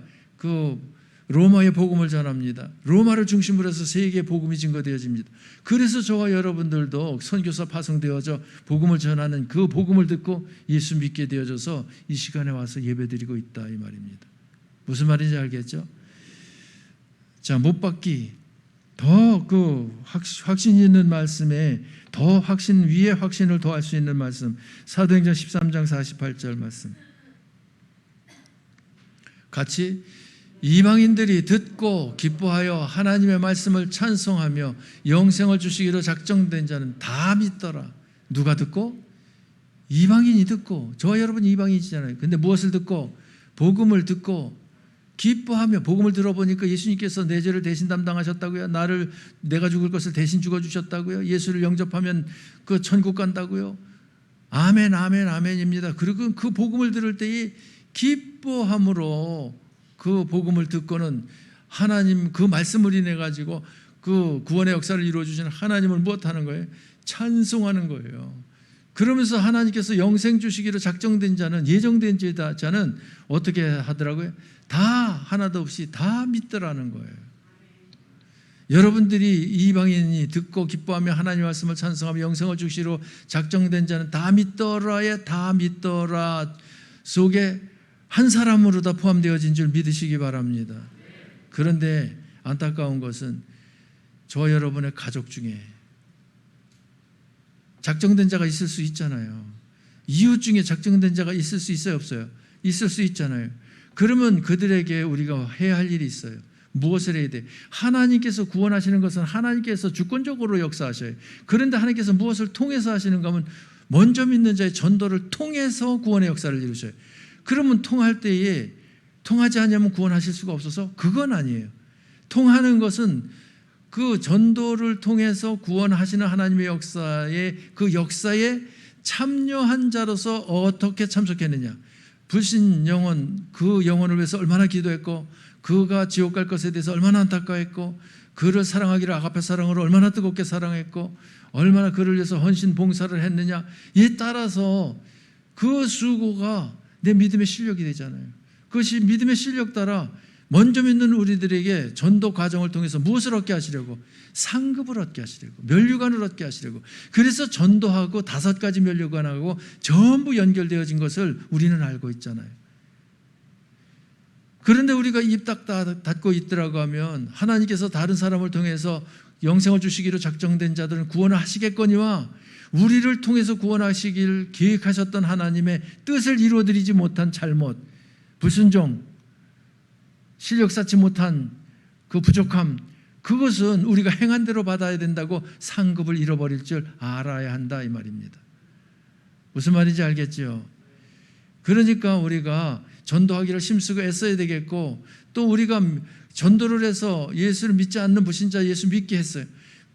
로마의 복음을 전합니다. 로마를 중심으로 해서 세계에 복음이 증거되어집니다. 그래서 저와 여러분들도 선교사 파송되어져 복음을 전하는 그 복음을 듣고 예수 믿게 되어져서 이 시간에 와서 예배드리고 있다 이 말입니다. 무슨 말인지 알겠죠? 자, 못 받기. 더 확신 있는 말씀에 더 확신 위에 확신을 더할 수 있는 말씀, 사도행전 13장 48절 말씀. 같이 이방인들이 듣고 기뻐하여 하나님의 말씀을 찬송하며 영생을 주시기로 작정된 자는 다 믿더라. 누가 듣고? 이방인이 듣고. 저와 여러분 이방인이잖아요. 근데 무엇을 듣고? 복음을 듣고 기뻐하며. 복음을 들어보니까 예수님께서 내 죄를 대신 담당하셨다고요. 내가 죽을 것을 대신 죽어주셨다고요. 예수를 영접하면 그 천국 간다고요. 아멘 아멘 아멘입니다. 그리고 그 복음을 들을 때에 기뻐함으로 그 복음을 듣고는 하나님 그 말씀을 인해 가지고 그 구원의 역사를 이루어 주시는 하나님을 무엇하는 거예요? 찬송하는 거예요. 그러면서 하나님께서 영생 주시기로 작정된 자는, 예정된 자는 어떻게 하더라고요? 다 하나도 없이 다 믿더라는 거예요. 여러분들이 이방인이 듣고 기뻐하며 하나님 말씀을 찬송하며 영생을 주시기로 작정된 자는 다 믿더라에 다 믿더라 속에 한 사람으로 다 포함되어진 줄 믿으시기 바랍니다. 그런데 안타까운 것은 저와 여러분의 가족 중에 작정된 자가 있을 수 있잖아요. 이웃 중에 작정된 자가 있을 수 있어요, 없어요? 있을 수 있잖아요. 그러면 그들에게 우리가 해야 할 일이 있어요. 무엇을 해야 돼? 하나님께서 구원하시는 것은 하나님께서 주권적으로 역사하셔요. 그런데 하나님께서 무엇을 통해서 하시는가 하면 먼저 믿는 자의 전도를 통해서 구원의 역사를 이루셔요. 그러면 통할 때에 통하지 않으면 구원하실 수가 없어서 그건 아니에요. 통하는 것은 그 전도를 통해서 구원하시는 하나님의 역사에 그 역사에 참여한 자로서 어떻게 참석했느냐. 불신 영혼, 그 영혼을 위해서 얼마나 기도했고 그가 지옥 갈 것에 대해서 얼마나 안타까워했고 그를 사랑하기를 아가페 사랑으로 얼마나 뜨겁게 사랑했고 얼마나 그를 위해서 헌신 봉사를 했느냐에 따라서 그 수고가 내 믿음의 실력이 되잖아요. 그것이 믿음의 실력 따라 먼저 믿는 우리들에게 전도 과정을 통해서 무엇을 얻게 하시려고? 상급을 얻게 하시려고, 면류관을 얻게 하시려고. 그래서 전도하고 5가지 면류관하고 전부 연결되어진 것을 우리는 알고 있잖아요. 그런데 우리가 입 딱 닫고 있더라고 하면 하나님께서 다른 사람을 통해서 영생을 주시기로 작정된 자들은 구원을 하시겠거니와 우리를 통해서 구원하시길 계획하셨던 하나님의 뜻을 이루어드리지 못한 잘못, 불순종, 실력 쌓지 못한 그 부족함, 그것은 우리가 행한 대로 받아야 된다고 상급을 잃어버릴 줄 알아야 한다 이 말입니다. 무슨 말인지 알겠죠? 그러니까 우리가 전도하기를 힘쓰고 애써야 되겠고, 또 우리가 전도를 해서 예수를 믿지 않는 불신자 예수 믿게 했어요.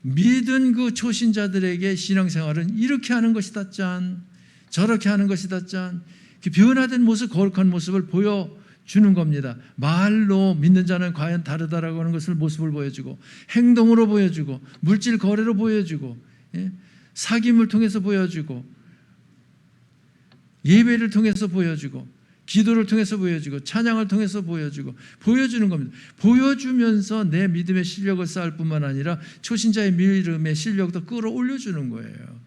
믿은 그 초신자들에게 신앙생활은 이렇게 하는 것이다 짠, 저렇게 하는 것이다 짠, 변화된 모습, 거룩한 모습을 보여주는 겁니다. 말로 믿는 자는 과연 다르다라고 하는 것을 모습을 보여주고, 행동으로 보여주고, 물질 거래로 보여주고, 사귐을 통해서 보여주고, 예배를 통해서 보여주고, 기도를 통해서 보여주고, 찬양을 통해서 보여주는 겁니다. 보여주면서 내 믿음의 실력을 쌓을 뿐만 아니라 초신자의 믿음의 실력도 끌어올려주는 거예요.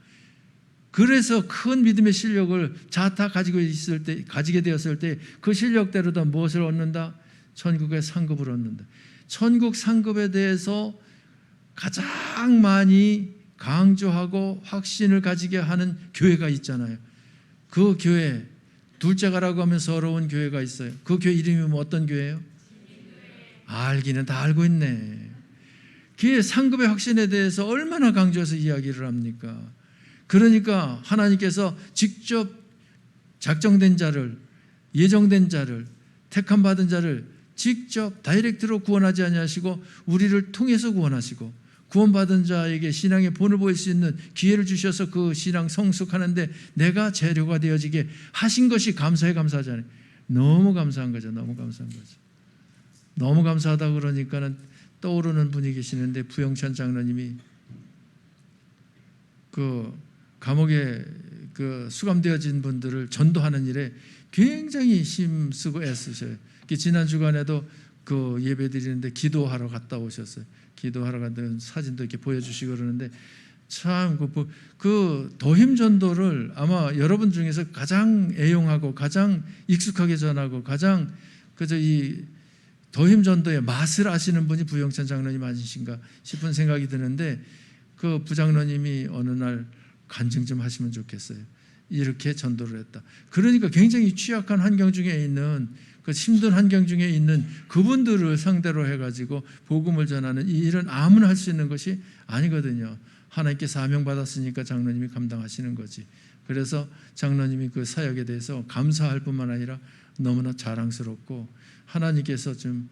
그래서 큰 믿음의 실력을 자타 가지게 되었을 때 그 실력대로다 무엇을 얻는다? 천국의 상급을 얻는다. 천국 상급에 대해서 가장 많이 강조하고 확신을 가지게 하는 교회가 있잖아요. 그 교회, 둘째가라고 하면 서러운 교회가 있어요. 그 교회 이름이 어떤 교회예요? 알기는 다 알고 있네. 그 상급의 확신에 대해서 얼마나 강조해서 이야기를 합니까? 그러니까 하나님께서 직접 작정된 자를, 예정된 자를, 택함 받은 자를 직접 다이렉트로 구원하지 아니하시고 우리를 통해서 구원하시고, 구원받은 자에게 신앙의 본을 보일 수 있는 기회를 주셔서 그 신앙 성숙하는데 내가 재료가 되어지게 하신 것이 감사하잖아요. 너무 감사한 거죠. 너무 감사한 거죠. 너무 감사하다 그러니까는 떠오르는 분이 계시는데, 부영찬 장로님이 그 감옥에 그 수감되어진 분들을 전도하는 일에 굉장히 힘쓰고 애쓰셔요. 지난 주간에도 그 예배 드리는데 기도하러 갔다 오셨어요. 기도하러 갔는데 사진도 이렇게 보여주시고 그러는데, 참 그 도힘 전도를 아마 여러분 중에서 가장 애용하고 가장 익숙하게 전하고 가장 이 도힘 전도의 맛을 아시는 분이 부영찬 장로님 아니신가 싶은 생각이 드는데, 그 부장로님이 어느 날 간증 좀 하시면 좋겠어요. 이렇게 전도를 했다. 그러니까 굉장히 취약한 환경 중에 있는, 그 힘든 환경 중에 있는 그분들을 상대로 해가지고 복음을 전하는 이 일은 아무나 할 수 있는 것이 아니거든요. 하나님께 사명받았으니까 장로님이 감당하시는 거지. 그래서 장로님이 그 사역에 대해서 감사할 뿐만 아니라 너무나 자랑스럽고, 하나님께서 좀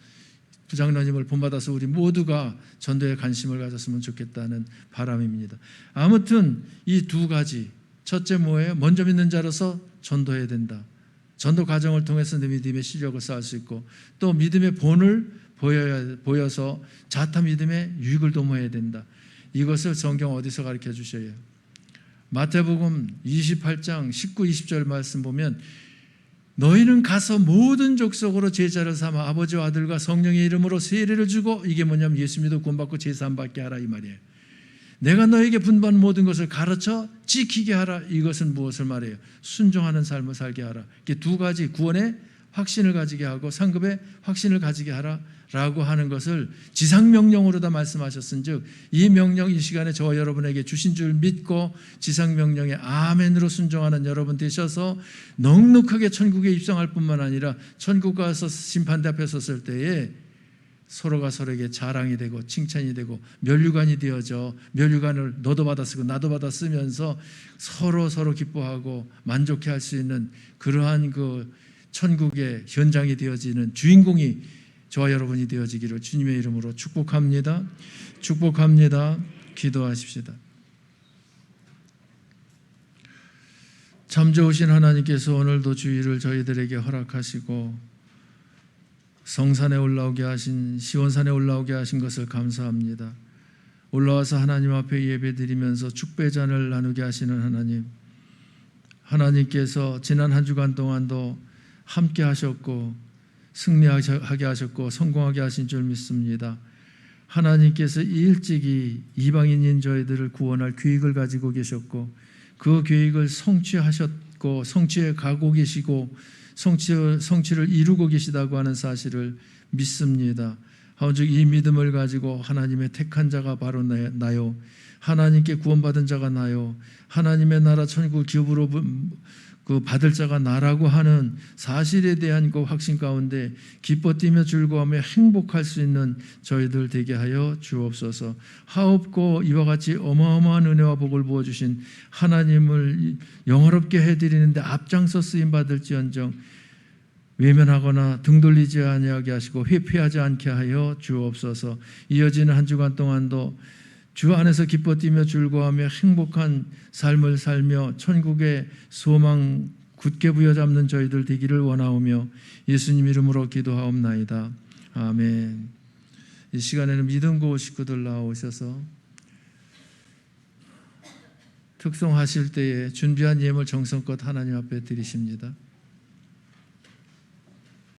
부장로님을 본받아서 우리 모두가 전도에 관심을 가졌으면 좋겠다는 바람입니다. 아무튼 이 두 가지, 첫째 뭐예요? 먼저 믿는 자로서 전도해야 된다. 전도 과정을 통해서 내 믿음의 실력을 쌓을 수 있고, 또 믿음의 본을 보여서 자타 믿음의 유익을 도모해야 된다. 이것을 성경 어디서 가르쳐 주셔요? 마태복음 28장 19, 20절 말씀 보면, 너희는 가서 모든 족속으로 제자를 삼아 아버지와 아들과 성령의 이름으로 세례를 주고, 이게 뭐냐면 예수 믿어 구원받고 제사함 받게 하라 이 말이에요. 내가 너에게 분부한 모든 것을 가르쳐 지키게 하라. 이것은 무엇을 말해요? 순종하는 삶을 살게 하라. 이게 두 가지, 구원의 확신을 가지게 하고 상급의 확신을 가지게 하라라고 하는 것을 지상명령으로 다 말씀하셨은즉, 이 명령 이 시간에 저와 여러분에게 주신 줄 믿고 지상명령에 아멘으로 순종하는 여러분 되셔서 넉넉하게 천국에 입성할 뿐만 아니라 천국 가서 심판대 앞에 섰을 때에 서로가 서로에게 자랑이 되고 칭찬이 되고 면류관이 되어져, 면류관을 너도 받아 쓰고 나도 받아 쓰면서 서로 기뻐하고 만족해 할 수 있는 그러한 그 천국의 현장이 되어지는 주인공이 저와 여러분이 되어지기를 주님의 이름으로 축복합니다. 축복합니다. 기도하십시다. 참 좋으신 하나님께서 오늘도 주의를 저희들에게 허락하시고 성산에 올라오게 하신, 시온산에 올라오게 하신 것을 감사합니다. 올라와서 하나님 앞에 예배드리면서 축배잔을 나누게 하시는 하나님, 하나님께서 지난 한 주간 동안도 함께 하셨고 승리하게 하셨고 성공하게 하신 줄 믿습니다. 하나님께서 일찍이 이방인인 저희들을 구원할 계획을 가지고 계셨고, 그 계획을 성취하셨고 성취해 가고 계시고 성취를 이루고 계시다고 하는 사실을 믿습니다. 하오즉 이 믿음을 가지고 하나님의 택한 자가 바로 나요, 하나님께 구원받은 자가 나요, 하나님의 나라 천국 기업으로 그 받을 자가 나라고 하는 사실에 대한 그 확신 가운데 기뻐 뛰며 즐거워하며 행복할 수 있는 저희들 되게 하여 주옵소서. 하옵고 이와 같이 어마어마한 은혜와 복을 부어주신 하나님을 영화롭게 해드리는데 앞장서 쓰임 받을지언정 외면하거나 등 돌리지 아니하게 하시고 회피하지 않게 하여 주옵소서. 이어지는 한 주간 동안도 주 안에서 기뻐 뛰며 즐거워하며 행복한 삶을 살며 천국의 소망 굳게 부여잡는 저희들 되기를 원하오며 예수님 이름으로 기도하옵나이다. 아멘. 이 시간에는 믿음고 식구들 나오셔서 특송하실 때에 준비한 예물 정성껏 하나님 앞에 드리십니다.